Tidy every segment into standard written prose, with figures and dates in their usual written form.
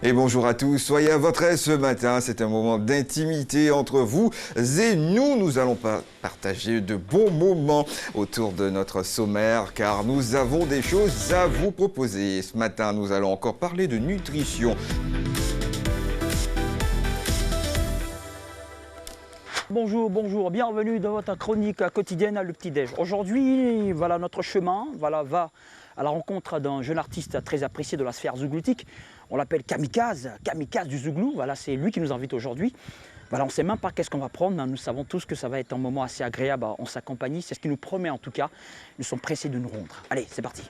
Et bonjour à tous, soyez à votre aise ce matin. C'est un moment d'intimité entre vous et nous. Nous allons partager de bons moments autour de notre sommaire car nous avons des choses à vous proposer. Ce matin, nous allons encore parler de nutrition. Bonjour, bonjour, bienvenue dans votre chronique quotidienne Le Petit Déj. Aujourd'hui, voilà, notre chemin va à la rencontre d'un jeune artiste très apprécié de la sphère zougloutique. On l'appelle Kamikaze, Kamikaze du Zouglou. Voilà, c'est lui qui nous invite aujourd'hui. Voilà, on ne sait même pas qu'est-ce qu'on va prendre, mais nous savons tous que ça va être un moment assez agréable en sa compagnie. C'est ce qu'il nous promet en tout cas. Nous sommes pressés de nous rendre. Allez, c'est parti.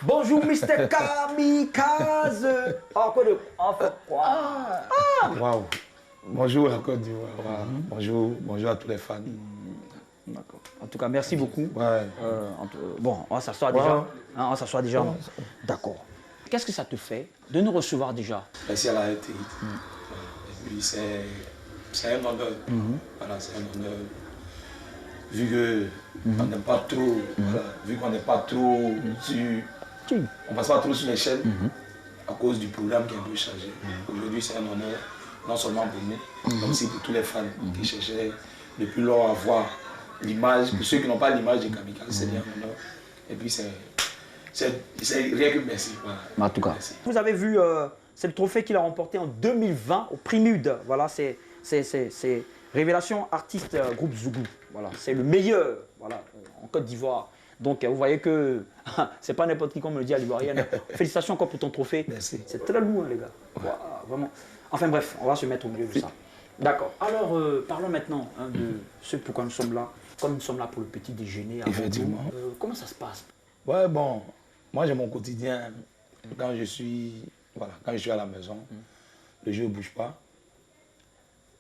Bonjour, Mr. Kamikaze. Oh, quoi de... Oh, quoi Waouh. Bonjour à Côte d'Ivoire. Bonjour à tous les fans. D'accord. En tout cas, merci beaucoup. Ouais. Bon, on va s'asseoir déjà. Hein, on va s'asseoir déjà. D'accord. Qu'est-ce que ça te fait de nous recevoir déjà? Merci à la RTI. Et puis c'est un honneur. Voilà, c'est un honneur. Vu qu'on n'aime pas trop, voilà, vu qu'on n'est pas trop sur. On passe pas trop sur les chaînes à cause du programme qui est un peu chargé. Aujourd'hui, c'est un honneur, non seulement pour nous, mais aussi pour tous les fans qui cherchaient depuis lors à voir l'image. Pour ceux qui n'ont pas l'image de Kamikaze, c'est bien un honneur. Et puis c'est rien que merci. Voilà. En tout cas, merci. Vous avez vu, c'est le trophée qu'il a remporté en 2020 au Prix MUD. Voilà, c'est Révélation Artiste Groupe Zouglou. Voilà, c'est le meilleur, voilà, en Côte d'Ivoire. Donc vous voyez que c'est pas n'importe qui comme le dit à l'Ivoirienne. Félicitations encore pour ton trophée. Merci. C'est très lourd, les gars. Wow, vraiment. Enfin bref, on va se mettre au milieu de ça. D'accord. Alors parlons maintenant de ce pourquoi nous sommes là. Comme nous sommes là pour le petit déjeuner. Effectivement. Comment ça se passe? Ouais, bon, moi j'ai mon quotidien quand je suis à la maison. Le jeu ne bouge pas.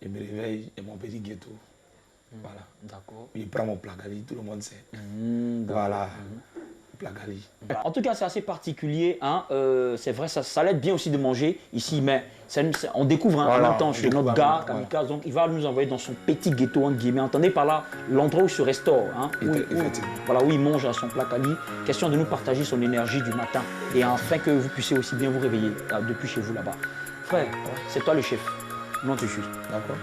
Je me réveille et mon petit ghetto. Voilà. D'accord. Je prends mon plagali, tout le monde sait. Voilà. Plagali. En tout cas, c'est assez particulier. Hein. C'est vrai, ça l'aide bien aussi de manger ici, mais on découvre en même temps chez notre gars, Kamikaze. Donc, il va nous envoyer dans son petit ghetto, entre guillemets. Entendez par là l'endroit où il se restaure. Hein, où il mange à son placali. Question de nous partager son énergie du matin. Et afin que vous puissiez aussi bien vous réveiller depuis chez vous là-bas. Frère, c'est toi le chef. Non, tu suis. D'accord.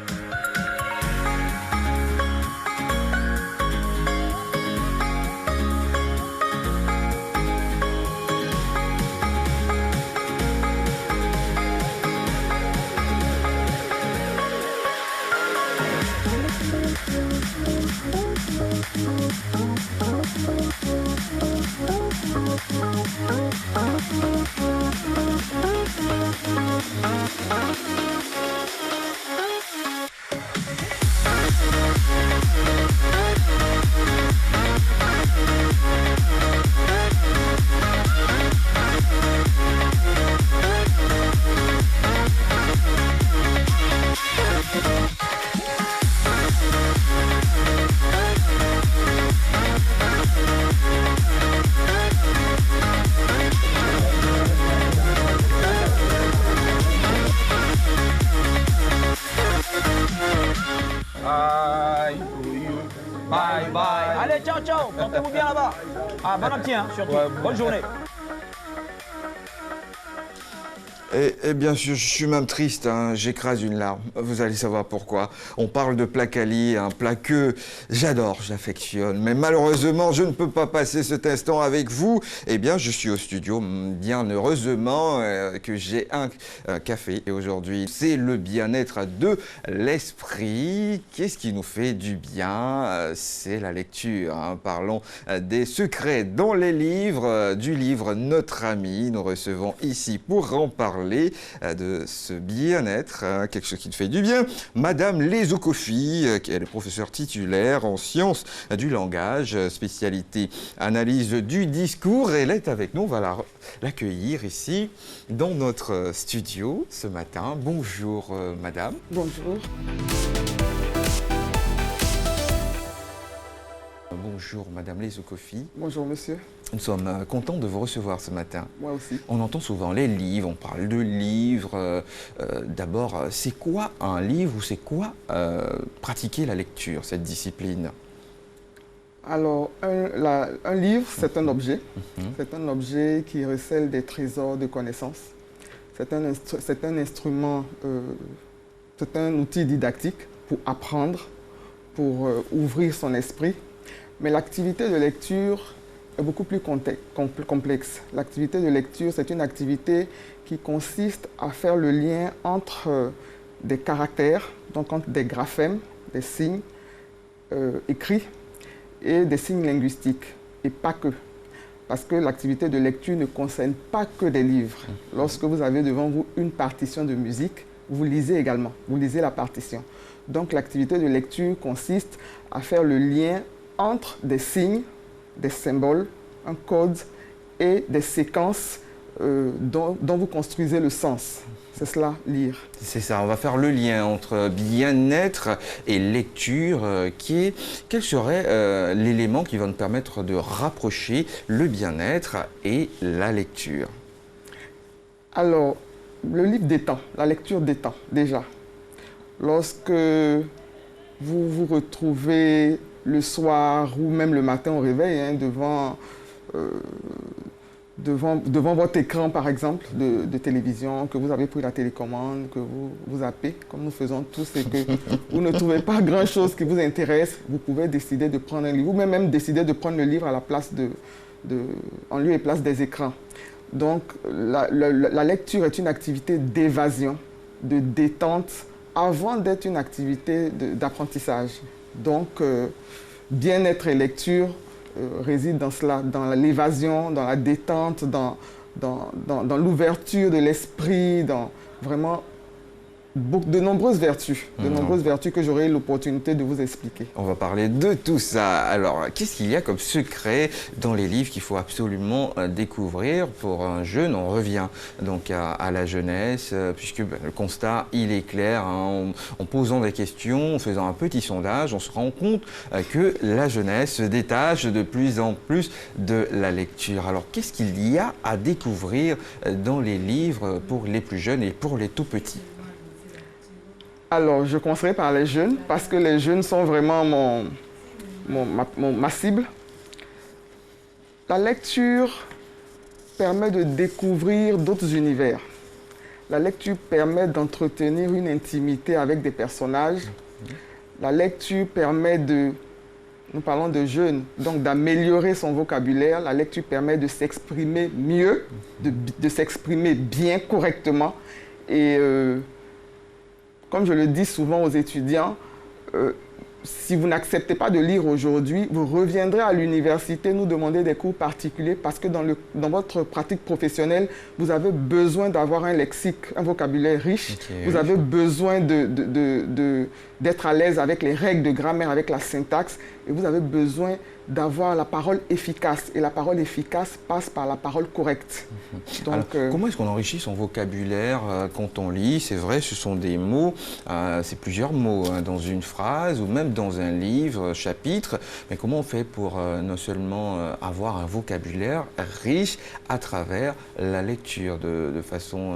Bye bye. Allez, ciao, ciao. Portez-vous bien là-bas. Ah, bon appétit, hein, surtout. Bonne journée. Et bien sûr, je suis même triste, hein, j'écrase une larme. Vous allez savoir pourquoi. On parle de placali, un plat que j'adore, j'affectionne. Mais malheureusement, je ne peux pas passer cet instant avec vous. Eh bien, je suis au studio, bien heureusement que j'ai un café. Et aujourd'hui, c'est le bien-être de l'esprit. Qu'est-ce qui nous fait du bien? C'est la lecture. Hein. Parlons des secrets dans les livres, du livre Notre Ami. Nous recevons ici pour en parler de ce bien-être, quelque chose qui te fait du bien. Madame Lezo Kofi, qui est professeure titulaire en sciences du langage, spécialité analyse du discours. Elle est avec nous, on va l'accueillir ici dans notre studio ce matin. Bonjour madame. Bonjour. Bonjour Madame Lezo Kofi. Bonjour monsieur. Nous sommes contents de vous recevoir ce matin. Moi aussi. On entend souvent les livres, on parle de livres. D'abord, c'est quoi un livre ou c'est quoi pratiquer la lecture, cette discipline? Alors, un livre, c'est un objet. C'est un objet qui recèle des trésors de connaissances. c'est un instrument, c'est un outil didactique pour apprendre, pour ouvrir son esprit. Mais l'activité de lecture est beaucoup plus complexe. L'activité de lecture, c'est une activité qui consiste à faire le lien entre des caractères, donc entre des graphèmes, des signes écrits et des signes linguistiques, et pas que. Parce que l'activité de lecture ne concerne pas que des livres. Lorsque vous avez devant vous une partition de musique, vous lisez également, vous lisez la partition. Donc l'activité de lecture consiste à faire le lien entre des signes, des symboles, un code et des séquences dont vous construisez le sens. C'est cela, lire. C'est ça, on va faire le lien entre bien-être et lecture. Quel serait l'élément qui va nous permettre de rapprocher le bien-être et la lecture? Alors, le livre détend, la lecture détend déjà. Lorsque vous vous retrouvez le soir ou même le matin au réveil devant votre écran, par exemple, de télévision, que vous avez pris la télécommande, que vous zappez, comme nous faisons tous, et que vous ne trouvez pas grand-chose qui vous intéresse, vous pouvez décider de prendre un livre, ou même décider de prendre le livre à la place en lieu et place des écrans. Donc, la lecture est une activité d'évasion, de détente, avant d'être une activité d'apprentissage. Donc, bien-être et lecture réside dans cela, dans l'évasion, dans la détente, dans l'ouverture de l'esprit, dans vraiment de nombreuses vertus, que j'aurai l'opportunité de vous expliquer. On va parler de tout ça. Alors, qu'est-ce qu'il y a comme secret dans les livres qu'il faut absolument découvrir pour un jeune? On revient donc à la jeunesse, puisque le constat, il est clair. En posant des questions, en faisant un petit sondage, on se rend compte que la jeunesse se détache de plus en plus de la lecture. Alors, qu'est-ce qu'il y a à découvrir dans les livres pour les plus jeunes et pour les tout petits? Alors, je commencerai par les jeunes, parce que les jeunes sont vraiment ma cible. La lecture permet de découvrir d'autres univers. La lecture permet d'entretenir une intimité avec des personnages. La lecture permet nous parlons de jeunes, donc d'améliorer son vocabulaire. La lecture permet de s'exprimer mieux, de s'exprimer bien, correctement. Et comme je le dis souvent aux étudiants, si vous n'acceptez pas de lire aujourd'hui, vous reviendrez à l'université nous demander des cours particuliers parce que dans votre pratique professionnelle, vous avez besoin d'avoir un lexique, un vocabulaire riche. Okay, vous avez besoin d'être à l'aise avec les règles de grammaire, avec la syntaxe. Et vous avez besoin d'avoir la parole efficace. Et la parole efficace passe par la parole correcte. Donc, comment est-ce qu'on enrichit son vocabulaire quand on lit? C'est vrai, ce sont des mots, c'est plusieurs mots dans une phrase ou même dans un livre, chapitre. Mais comment on fait pour non seulement avoir un vocabulaire riche à travers la lecture de façon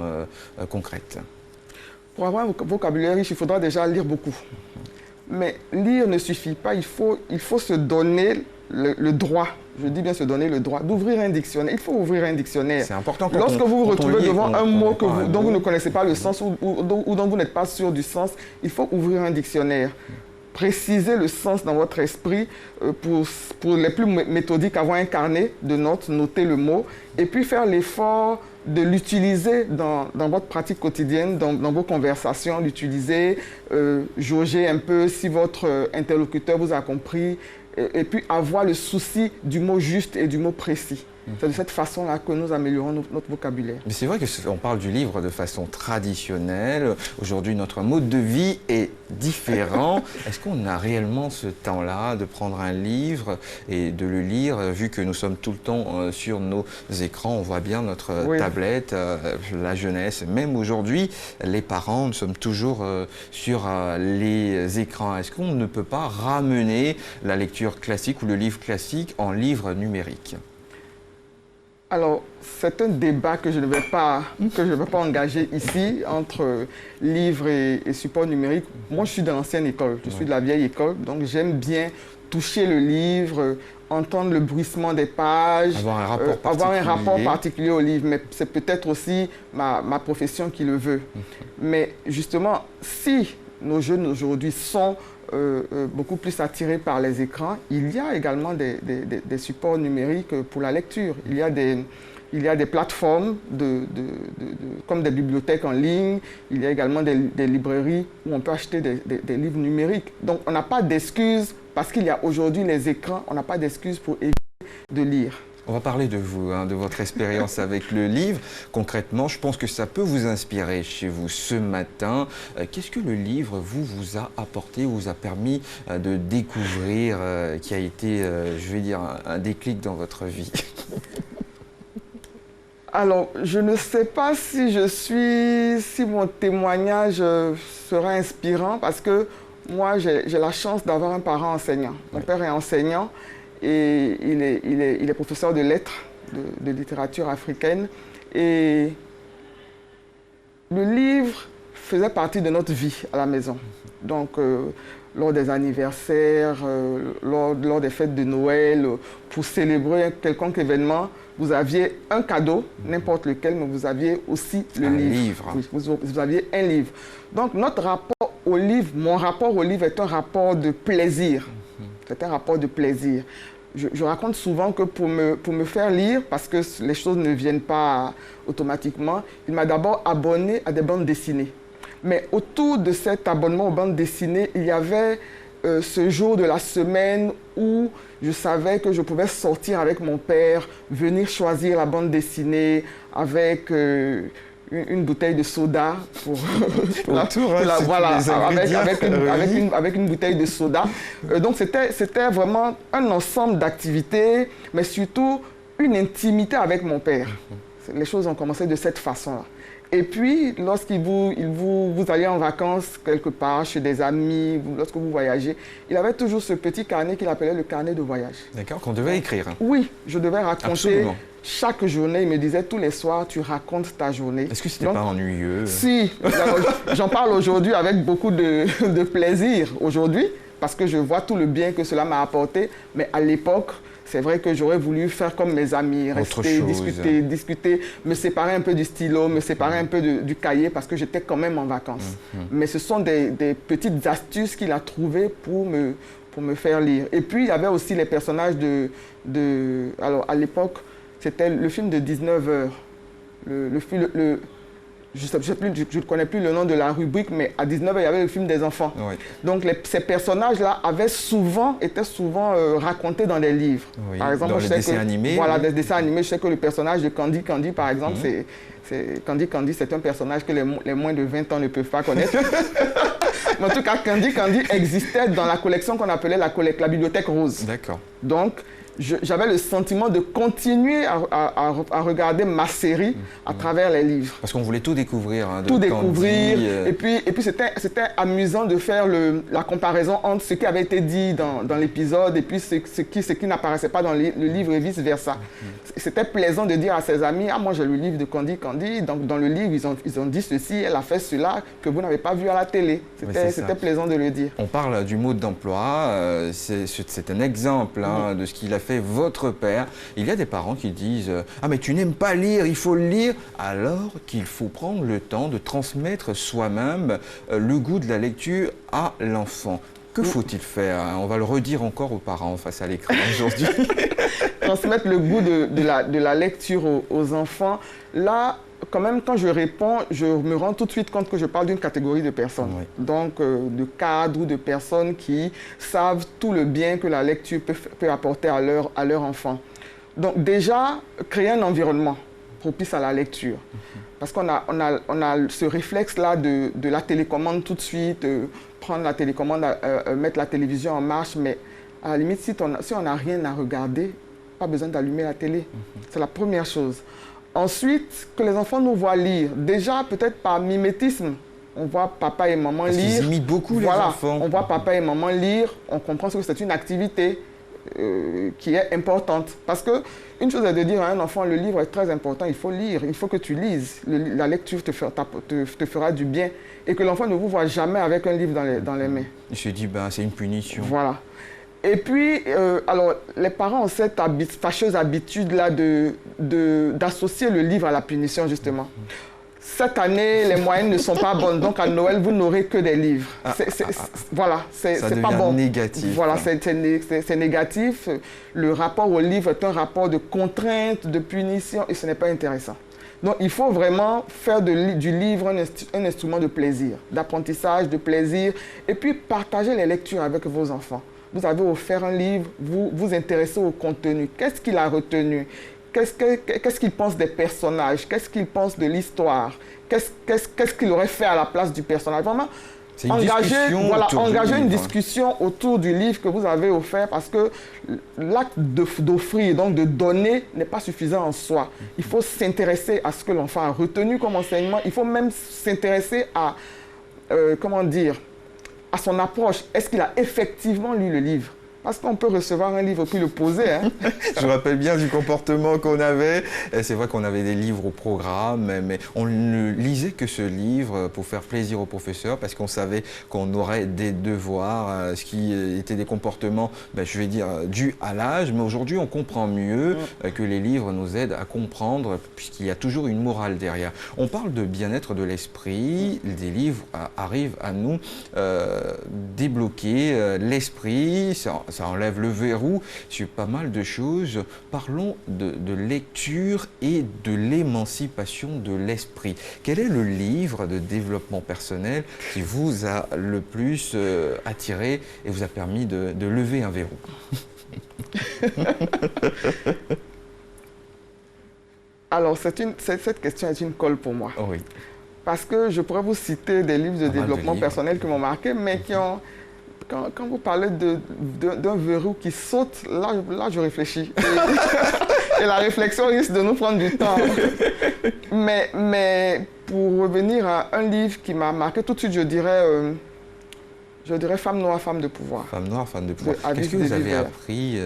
concrète? Pour avoir un vocabulaire riche, il faudra déjà lire beaucoup. Mais lire ne suffit pas, il faut se donner le droit, je dis bien se donner le droit, d'ouvrir un dictionnaire. Il faut ouvrir un dictionnaire. C'est important. Lorsque vous vous retrouvez devant un mot dont vous ne connaissez pas le sens ou dont vous n'êtes pas sûr du sens, il faut ouvrir un dictionnaire. Préciser le sens dans votre esprit, pour les plus méthodiques, avoir un carnet de notes, noter le mot, et puis faire l'effort de l'utiliser dans votre pratique quotidienne, dans vos conversations, l'utiliser, jauger un peu si votre interlocuteur vous a compris, et puis avoir le souci du mot juste et du mot précis. C'est de cette façon-là que nous améliorons notre vocabulaire. Mais c'est vrai qu'on parle du livre de façon traditionnelle. Aujourd'hui, notre mode de vie est différent. Est-ce qu'on a réellement ce temps-là de prendre un livre et de le lire? Vu que nous sommes tout le temps sur nos écrans, on voit bien notre tablette, la jeunesse. Même aujourd'hui, les parents, nous sommes toujours sur les écrans. Est-ce qu'on ne peut pas ramener la lecture classique ou le livre classique en livre numérique? Alors, c'est un débat que je ne vais pas engager ici entre livres et support numérique. Moi, je suis de l'ancienne école, je suis de la vieille école, donc j'aime bien toucher le livre, entendre le bruissement des pages, avoir un rapport particulier au livre. Mais c'est peut-être aussi ma profession qui le veut. Mais justement, si nos jeunes aujourd'hui sont beaucoup plus attirés par les écrans, il y a également des supports numériques pour la lecture. Il y a des plateformes comme des bibliothèques en ligne, il y a également des librairies où on peut acheter des livres numériques. Donc on n'a pas d'excuses, parce qu'il y a aujourd'hui les écrans, on n'a pas d'excuses pour éviter de lire. On va parler de vous, de votre expérience avec le livre. Concrètement, je pense que ça peut vous inspirer chez vous ce matin. Qu'est-ce que le livre vous a apporté, vous a permis de découvrir, qui a été, je vais dire, un déclic dans votre vie? Alors, je ne sais pas si mon témoignage sera inspirant, parce que moi, j'ai la chance d'avoir un parent enseignant. Mon père est enseignant et il est professeur de lettres, de littérature africaine. Et le livre faisait partie de notre vie à la maison. Donc, lors des anniversaires, lors des fêtes de Noël, pour célébrer un quelconque événement, vous aviez un cadeau, n'importe lequel, mais vous aviez aussi le livre. Oui, vous aviez un livre. Donc, notre rapport au livre, mon rapport au livre est un rapport de plaisir. C'est un rapport de plaisir. Je raconte souvent que pour me faire lire, parce que les choses ne viennent pas automatiquement, il m'a d'abord abonné à des bandes dessinées. Mais autour de cet abonnement aux bandes dessinées, il y avait ce jour de la semaine où je savais que je pouvais sortir avec mon père, venir choisir la bande dessinée avec une bouteille de soda avec une bouteille de soda. Donc c'était vraiment un ensemble d'activités, mais surtout une intimité avec mon père. Les choses ont commencé de cette façon-là. Et puis, lorsque vous alliez en vacances quelque part, chez des amis, lorsque vous voyagez, il avait toujours ce petit carnet qu'il appelait le carnet de voyage. D'accord, qu'on devait écrire. Oui, je devais raconter. Absolument. Chaque journée, il me disait tous les soirs, tu racontes ta journée. Est-ce que c'était pas ennuyeux? Si, j'en parle aujourd'hui avec beaucoup de plaisir aujourd'hui, parce que je vois tout le bien que cela m'a apporté, mais à l'époque, c'est vrai que j'aurais voulu faire comme mes amis, rester, discuter, me séparer un peu du stylo, me séparer un peu du cahier, parce que j'étais quand même en vacances. Mais ce sont des petites astuces qu'il a trouvées pour me faire lire. Et puis, il y avait aussi les personnages alors, à l'époque, c'était le film de 19h. Je ne connais plus le nom de la rubrique, mais à 19h, il y avait le film des enfants. Oui. Donc, ces personnages-là étaient souvent racontés dans des livres. Oui, par exemple, dans les dessins animés. Voilà, des dessins animés. Je sais que le personnage de Candy Candy, par exemple, Candy Candy, c'est un personnage que les moins de 20 ans ne peuvent pas connaître. Mais en tout cas, Candy Candy existait dans la collection qu'on appelait la bibliothèque rose. D'accord. Donc, j'avais le sentiment de continuer à regarder ma série à travers les livres. Parce qu'on voulait tout découvrir. Tout découvrir. Et puis c'était amusant de faire la comparaison entre ce qui avait été dit dans l'épisode et puis ce qui n'apparaissait pas dans le livre et vice-versa. C'était plaisant de dire à ses amis, ah, moi j'ai le livre de Candy Candy, donc dans le livre ils ont dit ceci, elle a fait cela, que vous n'avez pas vu à la télé. C'était plaisant de le dire. On parle du mode d'emploi, c'est un exemple de ce qu'il a fait votre père. Il y a des parents qui disent « Ah mais tu n'aimes pas lire, il faut le lire », alors qu'il faut prendre le temps de transmettre soi-même le goût de la lecture à l'enfant. Que faut-il faire? On va le redire encore aux parents face à l'écran aujourd'hui. Transmettre le goût de la lecture aux enfants. Là, quand même, quand je réponds, je me rends tout de suite compte que je parle d'une catégorie de personnes. Oui. Donc, de cadres ou de personnes qui savent tout le bien que la lecture peut apporter à leur enfant. Donc, déjà, créer un environnement propice à la lecture. Parce qu'on a ce réflexe-là de la télécommande tout de suite, prendre la télécommande, mettre la télévision en marche, mais à la limite, si on n'a rien à regarder, pas besoin d'allumer la télé. C'est la première chose. Ensuite, que les enfants nous voient lire. Déjà, peut-être par mimétisme, on voit papa et maman lire. Ils imitent beaucoup les enfants. On voit papa et maman lire, on comprend que c'est une activité qui est importante. Parce que une chose est de dire à un enfant, le livre est très important, il faut lire, il faut que tu lises. La lecture te fera du bien. Et que l'enfant ne vous voit jamais avec un livre dans les mains. Il se dit, ben, c'est une punition. Voilà. Et puis, alors, les parents ont cette fâcheuse habitude-là d'associer le livre à la punition, justement. Cette année, les moyennes ne sont pas bonnes, donc à Noël, vous n'aurez que des livres. Voilà, c'est pas bon. Négatif. Voilà, c'est négatif. Le rapport au livre est un rapport de contrainte, de punition, et ce n'est pas intéressant. Donc, il faut vraiment faire du livre un instrument de plaisir, d'apprentissage, de plaisir, et puis partager les lectures avec vos enfants. Vous avez offert un livre, vous vous intéressez au contenu. Qu'est-ce qu'il a retenu? Qu'est-ce qu'il pense des personnages? Qu'est-ce qu'il pense de l'histoire? Qu'est-ce qu'il aurait fait à la place du personnage? Vraiment, engager une discussion autour du livre que vous avez offert, parce que l'acte d'offrir, donc de donner, n'est pas suffisant en soi. Il faut s'intéresser à ce que l'enfant a retenu comme enseignement. Il faut même s'intéresser à, comment dire, à son approche. Est-ce qu'il a effectivement lu le livre? Parce qu'on peut recevoir un livre puis le poser. Hein. Je me rappelle bien du comportement qu'on avait. C'est vrai qu'on avait des livres au programme, mais on ne lisait que ce livre pour faire plaisir aux professeurs, parce qu'on savait qu'on aurait des devoirs, ce qui étaient des comportements, je vais dire, dus à l'âge. Mais aujourd'hui, on comprend mieux que les livres nous aident à comprendre, puisqu'il y a toujours une morale derrière. On parle de bien-être de l'esprit. Des livres arrivent à nous débloquer l'esprit. Ça enlève le verrou sur pas mal de choses. Parlons de lecture et de l'émancipation de l'esprit. Quel est le livre de développement personnel qui vous a le plus attiré et vous a permis de lever un verrou? Alors, cette question est une colle pour moi. Oh oui. Parce que je pourrais vous citer des livres de développement personnel qui m'ont marqué, mais qui ont... Quand vous parlez d'un verrou qui saute, là je réfléchis. Et la réflexion risque de nous prendre du temps. Mais pour revenir à un livre qui m'a marqué, tout de suite je dirais Femme noire, femme de pouvoir. Femme noire, femme de pouvoir. Qu'est-ce que vous avez appris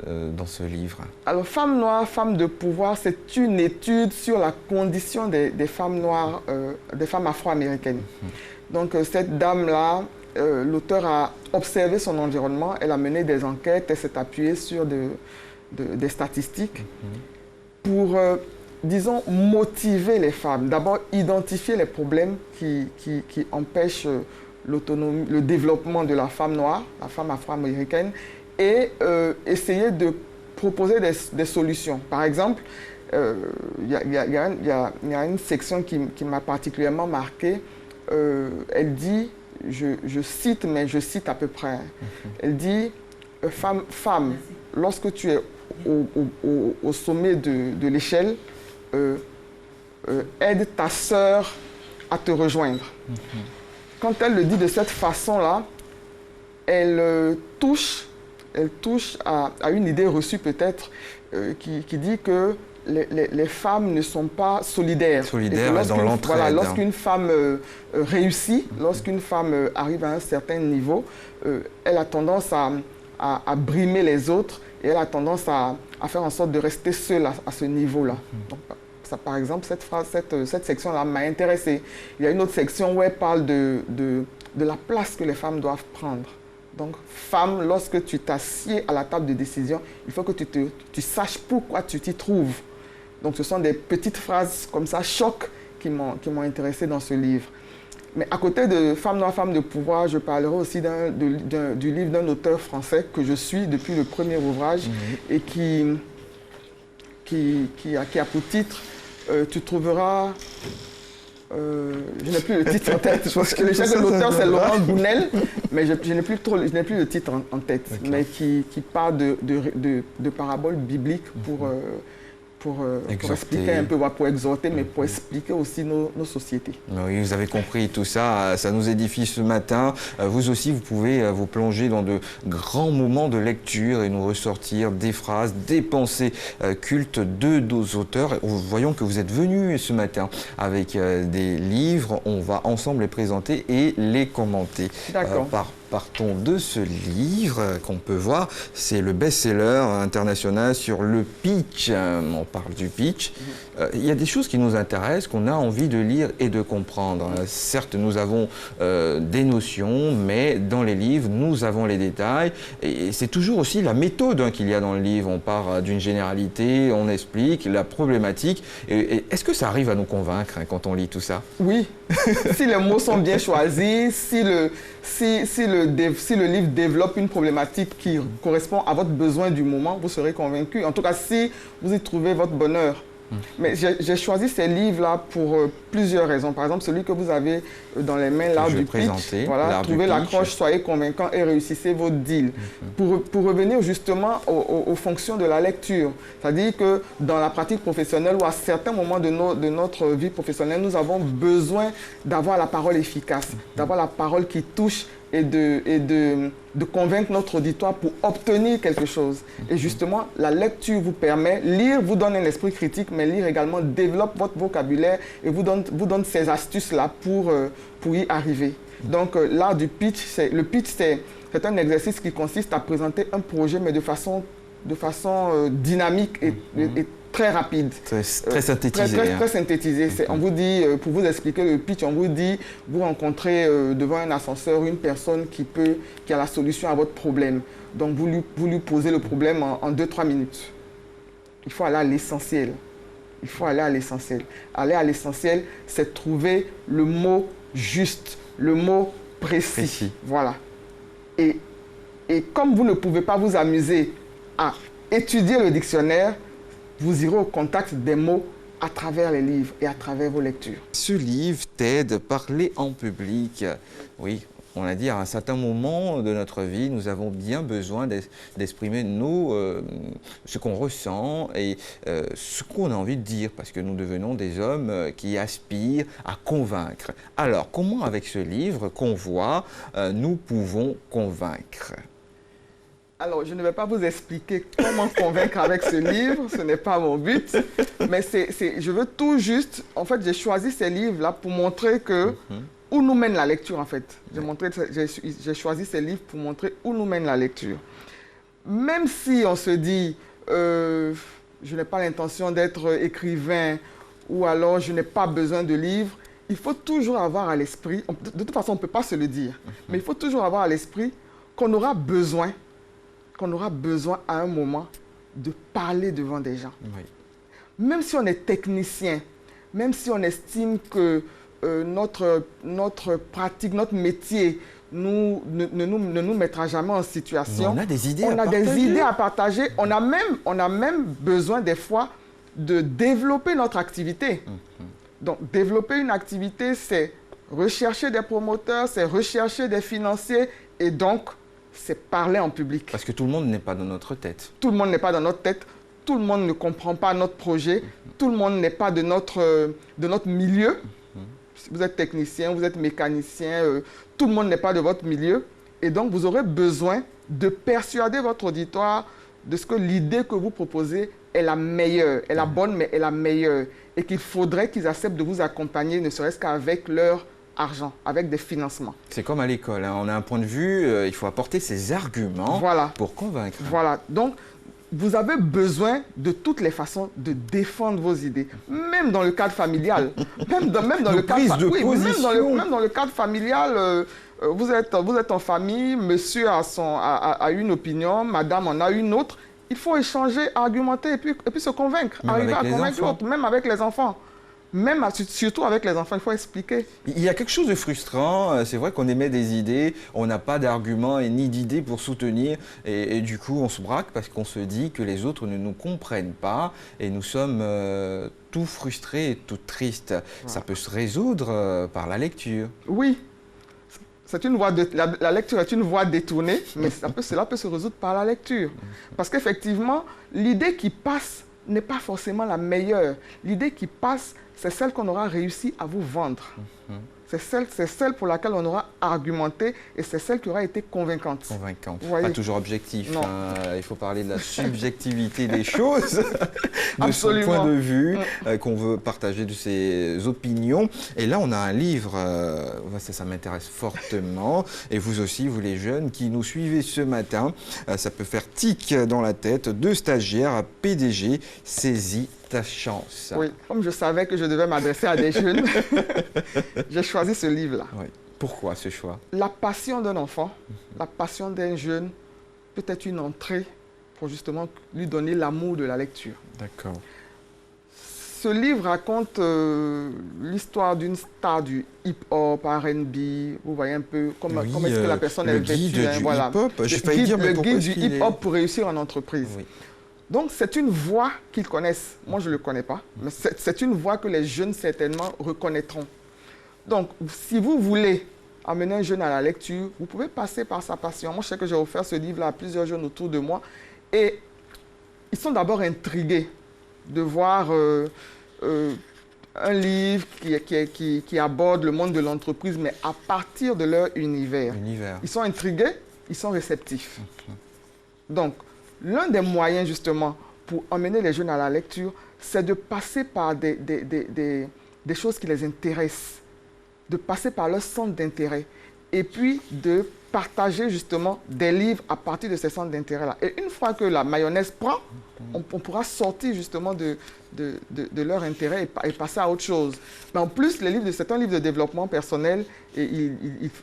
dans ce livre? Alors, Femme noire, femme de pouvoir, c'est une étude sur la condition des femmes noires, des femmes afro-américaines. Donc cette dame-là, l'auteur a observé son environnement, elle a mené des enquêtes, elle s'est appuyée sur des statistiques pour, disons, motiver les femmes. D'abord, identifier les problèmes qui empêchent l'autonomie, le développement de la femme noire, la femme afro-américaine, et essayer de proposer des solutions. Par exemple, il y a une section qui m'a particulièrement marquée. Elle dit, je cite, mais je cite à peu près, elle dit, femme, lorsque tu es au sommet de l'échelle, aide ta sœur à te rejoindre. Quand elle le dit de cette façon-là, elle touche à une idée reçue peut-être qui dit que les femmes ne sont pas solidaires. Solidaires dans l'entraide. Voilà, lorsqu'une femme réussit, lorsqu'une femme arrive à un certain niveau, elle a tendance à brimer les autres et elle a tendance à faire en sorte de rester seule à ce niveau-là. Donc, ça, par exemple, cette section-là m'a intéressée. Il y a une autre section où elle parle de la place que les femmes doivent prendre. Donc, femme, lorsque tu t'assieds à la table de décision, il faut que tu saches pourquoi tu t'y trouves. Donc, ce sont des petites phrases comme ça, choc, qui m'ont intéressée dans ce livre. Mais à côté de Femme noire, femme de pouvoir, je parlerai aussi du livre d'un auteur français que je suis depuis le premier ouvrage et qui a pour titre tu trouveras... je n'ai plus le titre en tête. Je sais que l'auteur c'est Laurent Gounel, mais je n'ai plus le titre en tête. Okay. Mais qui parle de paraboles bibliques pour expliquer un peu, pour exhorter, mais pour expliquer aussi nos sociétés. Oui, vous avez compris tout ça, ça nous édifie ce matin. Vous aussi, vous pouvez vous plonger dans de grands moments de lecture et nous ressortir des phrases, des pensées cultes de nos auteurs. Voyons que vous êtes venus ce matin avec des livres. On va ensemble les présenter et les commenter. D'accord. Par partons de ce livre qu'on peut voir. C'est le best-seller international sur le pitch. On parle du pitch. Il y a des choses qui nous intéressent, qu'on a envie de lire et de comprendre. Certes, nous avons des notions, mais dans les livres, nous avons les détails. Et c'est toujours aussi la méthode qu'il y a dans le livre. On part d'une généralité, on explique la problématique. Et est-ce que ça arrive à nous convaincre quand on lit tout ça? Oui, si les mots sont bien choisis, si le livre développe une problématique qui correspond à votre besoin du moment, vous serez convaincu. En tout cas, si vous y trouvez votre bonheur. Mais j'ai choisi ces livres-là pour plusieurs raisons. Par exemple, celui que vous avez dans les mains, l'art du pitch. Voilà, trouvez l'accroche, soyez convaincant et réussissez votre deal. Pour revenir justement aux fonctions de la lecture, c'est-à-dire que dans la pratique professionnelle ou à certains moments de notre vie professionnelle, nous avons besoin d'avoir la parole efficace, d'avoir la parole qui touche et de convaincre notre auditoire pour obtenir quelque chose. Et justement, la lecture vous permet, lire vous donne un esprit critique, mais lire également développe votre vocabulaire et vous donne ces astuces-là pour y arriver. Donc, l'art du pitch, le pitch, c'est un exercice qui consiste à présenter un projet, mais de façon dynamique et très rapide. Très synthétisé. Très synthétisé. On vous dit, pour vous expliquer le pitch, on vous dit, vous rencontrez devant un ascenseur une personne qui a la solution à votre problème. Donc, vous lui posez le problème en 2-3 minutes. Il faut aller à l'essentiel. Il faut aller à l'essentiel. Aller à l'essentiel, c'est trouver le mot juste, le mot précis. Voilà. Et comme vous ne pouvez pas vous amuser à étudier le dictionnaire, vous irez au contact des mots à travers les livres et à travers vos lectures. Ce livre t'aide à parler en public. Oui, on a dit à un certain moment de notre vie, nous avons bien besoin d'exprimer ce qu'on ressent et ce qu'on a envie de dire, parce que nous devenons des hommes qui aspirent à convaincre. Alors, comment avec ce livre qu'on voit, nous pouvons convaincre ? Alors, je ne vais pas vous expliquer comment convaincre avec ce livre, ce n'est pas mon but, mais je veux tout juste, en fait, j'ai choisi ces livres-là pour montrer où nous mène la lecture, en fait. J'ai choisi ces livres pour montrer où nous mène la lecture. Même si on se dit, je n'ai pas l'intention d'être écrivain, ou alors je n'ai pas besoin de livres, il faut toujours avoir à l'esprit, de toute façon, on ne peut pas se le dire, mais il faut toujours avoir à l'esprit qu'on aura besoin à un moment de parler devant des gens. Oui. Même si on est technicien, même si on estime que notre pratique, notre métier ne nous mettra jamais en situation. On a des idées à partager. On a même besoin des fois de développer notre activité. Donc, développer une activité, c'est rechercher des promoteurs, c'est rechercher des financiers et donc c'est parler en public. Parce que tout le monde n'est pas dans notre tête. Tout le monde n'est pas dans notre tête. Tout le monde ne comprend pas notre projet. Tout le monde n'est pas de notre milieu. Si vous êtes technicien, vous êtes mécanicien, tout le monde n'est pas de votre milieu. Et donc, vous aurez besoin de persuader votre auditoire de ce que l'idée que vous proposez est la meilleure, est la bonne, mais est la meilleure. Et qu'il faudrait qu'ils acceptent de vous accompagner, ne serait-ce qu'avec leur argent, avec des financements. C'est comme à l'école, hein. On a un point de vue, il faut apporter ses arguments pour convaincre. Voilà, donc vous avez besoin de toutes les façons de défendre vos idées, même dans le cadre familial. Même dans le cadre familial, vous êtes en famille, monsieur a une opinion, madame en a une autre. Il faut échanger, argumenter et puis se convaincre, arriver à convaincre l'autre, même avec les enfants. Surtout avec les enfants, il faut expliquer. Il y a quelque chose de frustrant, c'est vrai qu'on émet des idées, on n'a pas d'arguments et ni d'idées pour soutenir et du coup on se braque parce qu'on se dit que les autres ne nous comprennent pas et nous sommes tout frustrés et tout tristes. Ouais. Ça peut se résoudre par la lecture. Oui, la lecture est une voie détournée, mais cela peut se résoudre par la lecture. Parce qu'effectivement, l'idée qui passe n'est pas forcément la meilleure. L'idée qui passe, c'est celle qu'on aura réussi à vous vendre. c'est celle pour laquelle on aura argumenté et c'est celle qui aura été convaincante. Convaincante. Vous voyez? Pas toujours objectif. Non. Il faut parler de la subjectivité des choses, de son Absolument. point de vue, qu'on veut partager de ses opinions. Et là, on a un livre, ça m'intéresse fortement. Et vous aussi, vous les jeunes qui nous suivez ce matin, ça peut faire tic dans la tête. 2 stagiaires à PDG, saisis ta chance. Oui, comme je savais que je devais m'adresser à des jeunes, j'ai choisi ce livre-là. Oui. Pourquoi ce choix? La passion d'un enfant, la passion d'un jeune peut être une entrée pour justement lui donner l'amour de la lecture. D'accord. Ce livre raconte l'histoire d'une star du hip-hop, R&B. Vous voyez un peu comment est-ce que la personne est vêtue. Le guide du hip-hop. J'ai failli dire, mais le pourquoi guide du est-ce qu'il hip-hop pour réussir en entreprise. Oui. Donc, c'est une voix qu'ils connaissent. Moi, je ne le connais pas, mais c'est une voix que les jeunes, certainement, reconnaîtront. Donc, si vous voulez amener un jeune à la lecture, vous pouvez passer par sa passion. Moi, je sais que j'ai offert ce livre-là à plusieurs jeunes autour de moi. Et ils sont d'abord intrigués de voir un livre qui aborde le monde de l'entreprise, mais à partir de leur univers. Ils sont intrigués, ils sont réceptifs. Donc, l'un des moyens, justement, pour emmener les jeunes à la lecture, c'est de passer par des choses qui les intéressent, de passer par leur centre d'intérêt, et puis de partager, justement, des livres à partir de ces centres d'intérêt-là. Et une fois que la mayonnaise prend, on pourra sortir, justement, de leur intérêt et passer à autre chose. Mais en plus, c'est un livre de développement personnel, et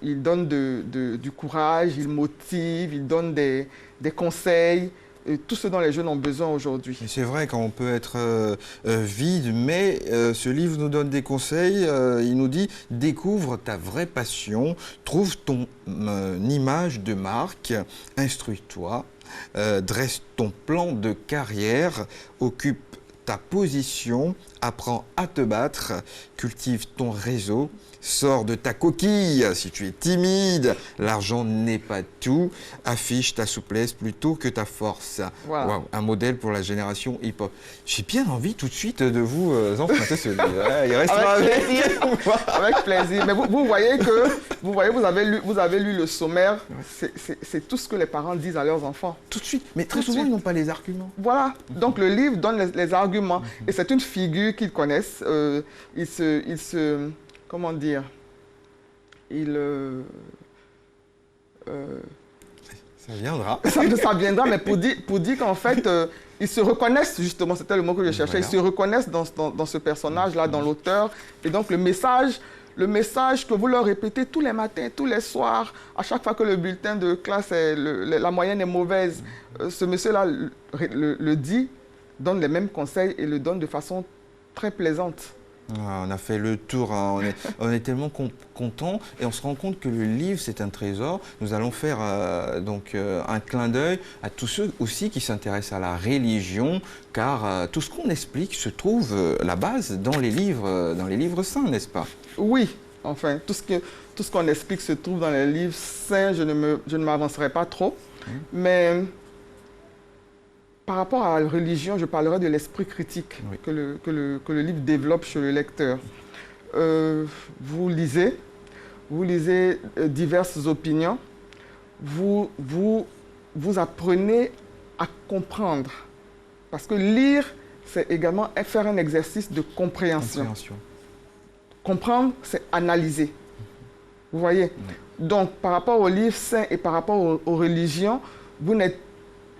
il donne du courage, il motive, il donne des conseils, et tout ce dont les jeunes ont besoin aujourd'hui. C'est vrai qu'on peut être vide, mais ce livre nous donne des conseils. Il nous dit « Découvre ta vraie passion, trouve ton image de marque, instruis-toi, dresse ton plan de carrière, occupe ta position, apprends à te battre, cultive ton réseau, sors de ta coquille si tu es timide, l'argent n'est pas tout, affiche ta souplesse plutôt que ta force. » Voilà. Wow, un modèle pour la génération hip-hop. J'ai bien envie tout de suite de vous emprunter ce livre. Il restera avec plaisir. Avec plaisir. Mais vous voyez que vous avez lu le sommaire. C'est tout ce que les parents disent à leurs enfants. Tout de suite. Mais très souvent, ils n'ont pas les arguments. Voilà. Donc le livre donne les arguments. Et c'est une figure qu'ils connaissent. Comment dire? Ça viendra. Ça viendra, mais pour dire qu'en fait, ils se reconnaissent, justement, c'était le mot que je cherchais, voilà. Ils se reconnaissent dans ce personnage-là, dans l'auteur. Et donc, le message que vous leur répétez tous les matins, tous les soirs, à chaque fois que le bulletin de classe, la moyenne est mauvaise, ce monsieur-là le dit, donne les mêmes conseils et le donne de façon très plaisante. On a fait le tour, hein. On est tellement contents et on se rend compte que le livre, c'est un trésor. Nous allons faire un clin d'œil à tous ceux aussi qui s'intéressent à la religion, car tout ce qu'on explique se trouve, la base, dans les livres saints, n'est-ce pas? Oui, enfin, tout ce qu'on explique se trouve dans les livres saints. Je ne m'avancerai pas trop, mais par rapport à la religion, je parlerai de l'esprit critique que le livre développe chez le lecteur. Vous lisez diverses opinions, vous apprenez à comprendre. Parce que lire, c'est également faire un exercice de compréhension. Comprendre, c'est analyser. Vous voyez? Donc, par rapport aux livres saints et par rapport aux religions, vous n'êtes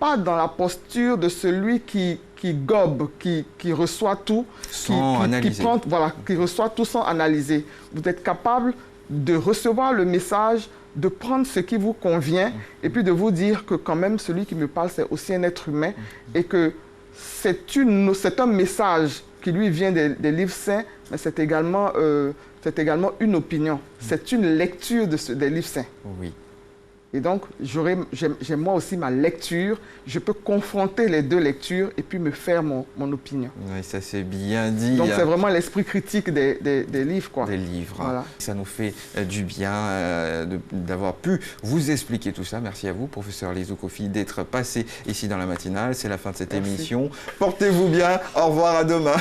pas dans la posture de celui qui gobe, qui reçoit tout, qui reçoit tout sans analyser. Vous êtes capable de recevoir le message, de prendre ce qui vous convient et puis de vous dire que quand même celui qui me parle, c'est aussi un être humain et que c'est un message qui lui vient des livres saints, mais c'est également une opinion. C'est une lecture des livres saints. Oui. Et donc, j'ai moi aussi ma lecture. Je peux confronter les deux lectures et puis me faire mon opinion. Oui, ça c'est bien dit. Donc, c'est vraiment l'esprit critique des livres, quoi. Des livres. Voilà. Ça nous fait du bien d'avoir pu vous expliquer tout ça. Merci à vous, professeur Lizou Kofi, d'être passé ici dans la matinale. C'est la fin de cette émission. Portez-vous bien. Au revoir, à demain.